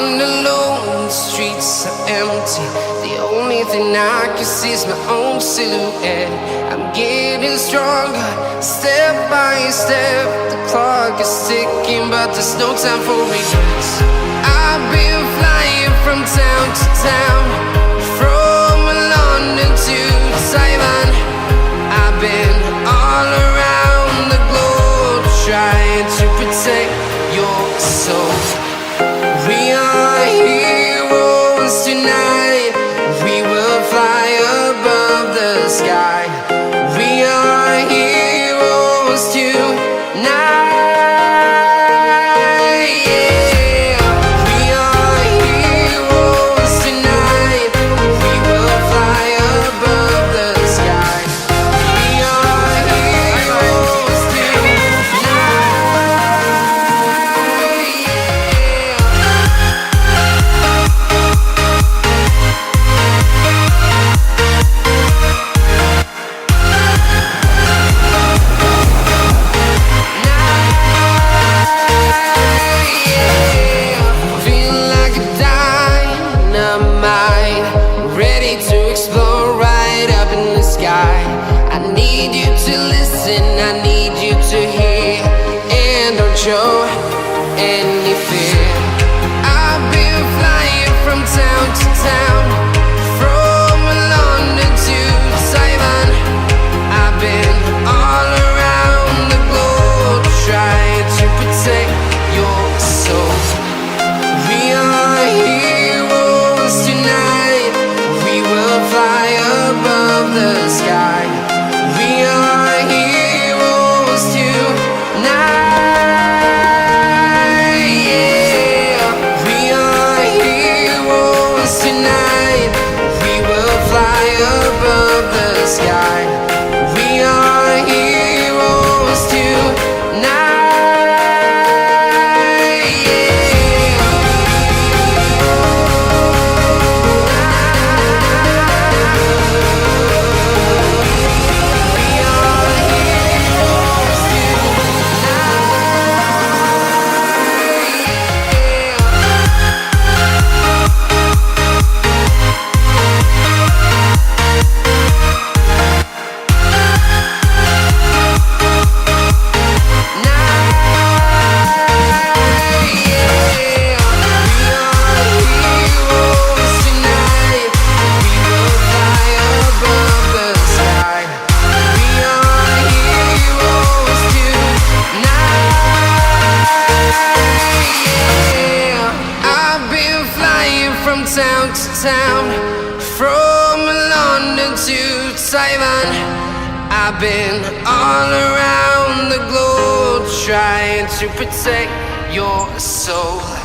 I'm alone, the streets are empty. The only thing I can see is my own silhouette. I'm getting stronger, step by step. The clock is ticking, but there's no time for regrets. I've been flying from town to town, from London to Taiwan. I've been all around the globe, trying to protect your soul. We are heroes tonight. We will fly above the sky. We are heroes tonight. Yeah. We are heroes tonight. We will fly above the sky. We are heroes tonight. I need you to hear and don't show any fear. I've been flying from town to town, from London to Taiwan. I've been all around the globe, trying to protect your soul. We are heroes tonight. We will fly above the sky. We are heroes tonight. Yeah. We are heroes tonight. We will fly above the sky. We are heroes tonight. Yeah. Town to town, from London to Taiwan. I've been all around the globe, trying to protect your soul.